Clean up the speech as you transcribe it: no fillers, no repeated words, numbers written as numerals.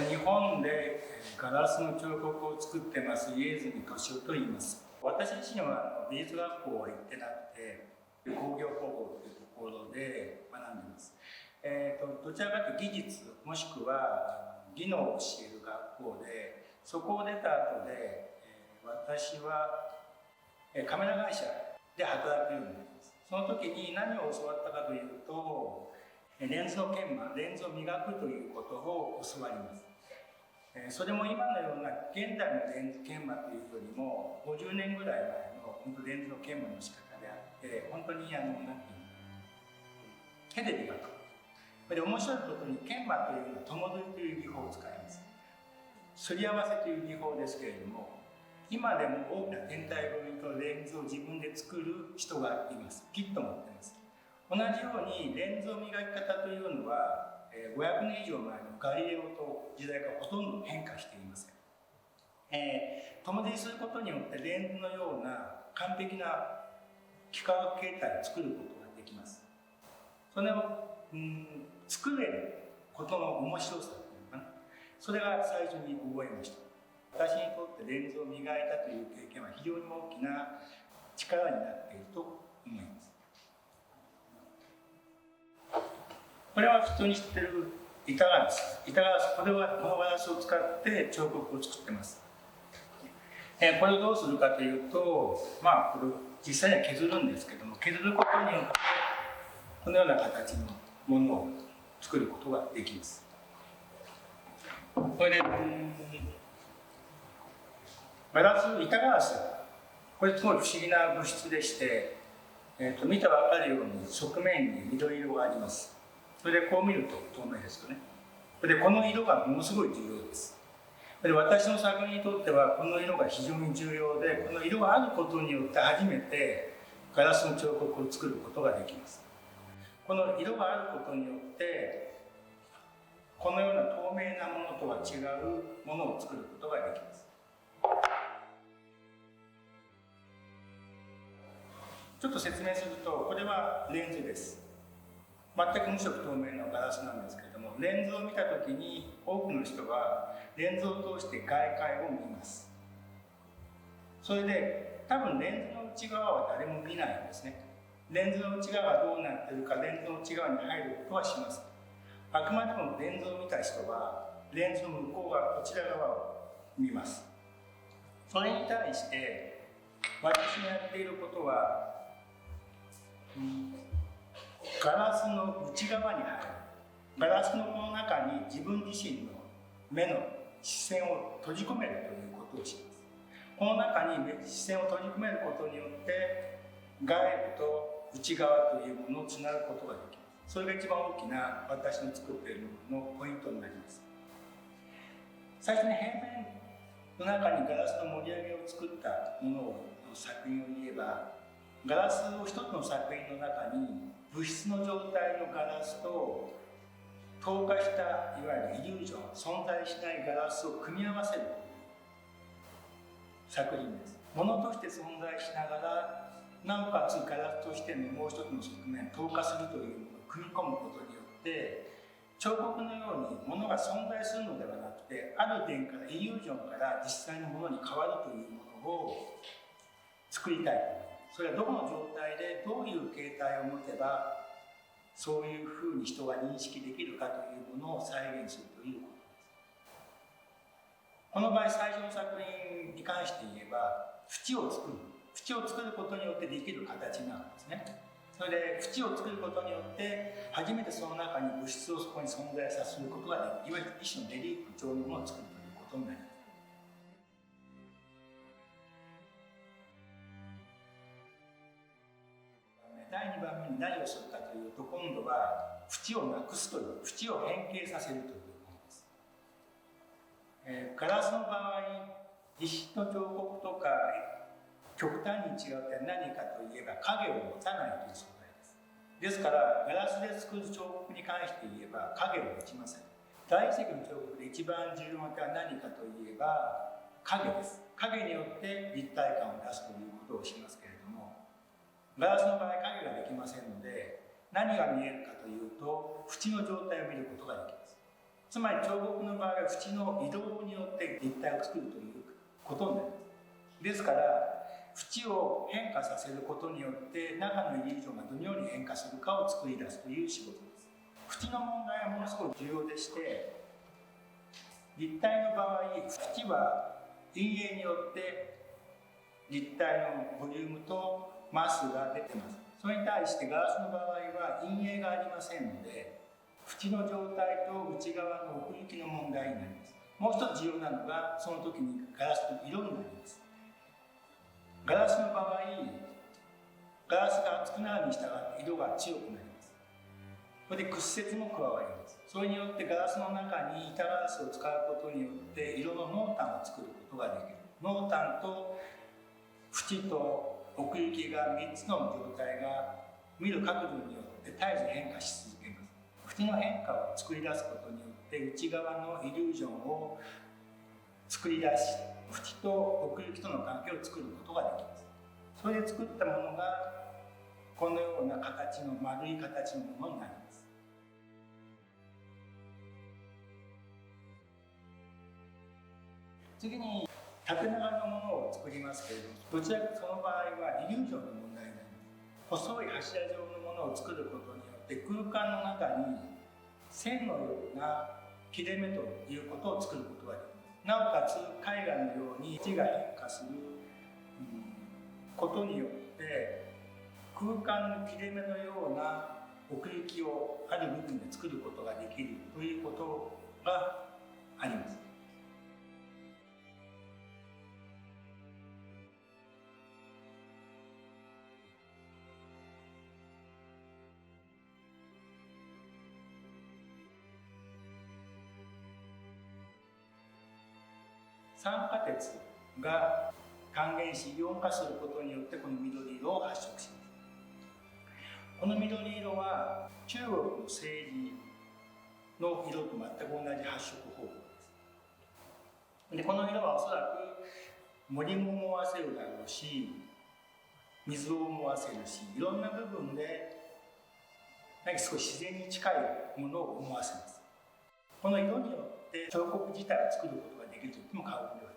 日本でガラスの彫刻を作ってます家住俊夫と言います。私自身は美術学校は行ってなくて、工業高校というところで学んでいます。どちらかというと技術もしくは技能を教える学校で、そこを出た後で私はカメラ会社で働くようになります。その時に何を教わったかというと、レンズの研磨、レンズを磨くということを教わります。それも今のような現代のレンズ研磨というよりも50年ぐらい前の本当レンズの研磨の仕方であって、本当になんていうの、手で磨く。で面白いことに研磨というのは友取りという技法を使います。すり合わせという技法ですけれども、今でも大きな天体彫りとレンズを自分で作る人がいます。キット持ってます。同じようにレンズを磨き方というのは500年以上前のガリレオと時代がほとんど変化していません。友取りすることによってレンズのような完璧な幾何学形態を作ることができます。それを作れることの面白さというのかな、それが最初に覚えました。私にとってレンズを磨いたという経験は非常に大きな力になっていると思います。これは普通に知ってる板ガラス。板ガラス、このガラスを使って彫刻を作ってます。これをどうするかというと、これ実際には削るんですけども、削ることによってこのような形のものを作ることができます。これで板ガラス、これすごい不思議な物質でして、見てわかるように側面に緑色があります。それでこう見ると透明ですよね。でこの色がものすごい重要です。で私の作品にとってはこの色が非常に重要で、この色があることによって初めてガラスの彫刻を作ることができます。この色があることによってこのような透明なものとは違うものを作ることができます。ちょっと説明すると、これはレンズです。全く無色透明のガラスなんですけれども、レンズを見たときに多くの人はレンズを通して外界を見ます。それで多分レンズの内側は誰も見ないんですね。レンズの内側がどうなっているか、レンズの内側に入ることはしません。あくまでもレンズを見た人はレンズの向こう側、こちら側を見ます。それに対して私のやっていることは、ガラスの内側に入る。ガラスのこの中に自分自身の目の視線を閉じ込めるということをします。この中に視線を閉じ込めることによって外部と内側というものをつなぐことができます。それが一番大きな私の作っているもののポイントになります。最初に平面の中にガラスの盛り上げを作ったものの作品を言えば、ガラスを一つの作品の中に物質の状態のガラスと透過したいわゆるイリュージョン、存在しないガラスを組み合わせる作品です。ものとして存在しながら、なおかつガラスとしてのもう一つの側面、透過するというものを組み込むことによって彫刻のようにものが存在するのではなくて、ある点からイリュージョンから実際のものに変わるというものを作りたい。それはどこの状態でどういう形態を持てばそういうふうに人が認識できるかというものを再現するということです。この場合最初の作品に関して言えば縁を作ることによってできる形なんですね。それで縁を作ることによって初めてその中に物質をそこに存在させることができる、いわゆる一種のレリーフ状のものを作るということになります。第2番目に何をするかというと、今度は縁をなくすという、縁を変形させるというものです。ガラスの場合、石の彫刻とか極端に違う点は何かといえば影を持たないという素材です。ですからガラスで作る彫刻に関して言えば影を持ちません。大理石の彫刻で一番重要な点は何かといえば影です。影によって立体感を出すということをしますけれども、ガラスの場合影ができませんので、何が見えるかというと縁の状態を見ることができます。つまり彫刻の場合は縁の移動によって立体を作るということになります。ですから縁を変化させることによって中のイリュージョンがどのように変化するかを作り出すという仕事です。縁の問題はものすごく重要でして、立体の場合縁は陰影によって立体のボリュームとマスが出てます。それに対してガラスの場合は陰影がありませんので、縁の状態と内側の奥行きの問題になります。もう一つ重要なのがその時にガラスの色になります。ガラスの場合、ガラスが厚くなるに従って色が強くなります。これで屈折も加わります。それによってガラスの中に板ガラスを使うことによって色の濃淡を作ることができる。濃淡と縁と奥行きが3つの状態が見る角度によって絶えず変化し続けます。縁の変化を作り出すことによって内側のイリュージョンを作り出し、縁と奥行きとの関係を作ることができます。それで作ったものがこのような形の丸い形のものになります。次に縦長のものを作りますけれども、どちらかというとその場合はイリュージョンの問題になります。細い柱状のものを作ることによって空間の中に線のような切れ目ということを作ることができます。なおかつ絵画のように字が変化することによって空間の切れ目のような奥行きをある部分で作ることができるということがあります。酸化鉄が還元しイオン化することによってこの緑色を発色します。この緑色は中国の政治の色と全く同じ発色方法です。でこの色はおそらく森も思わせるだろうし、水を思わせるし、いろんな部分で何か少し自然に近いものを思わせます。この色によって彫刻自体を作ることができると言っても過言ではない。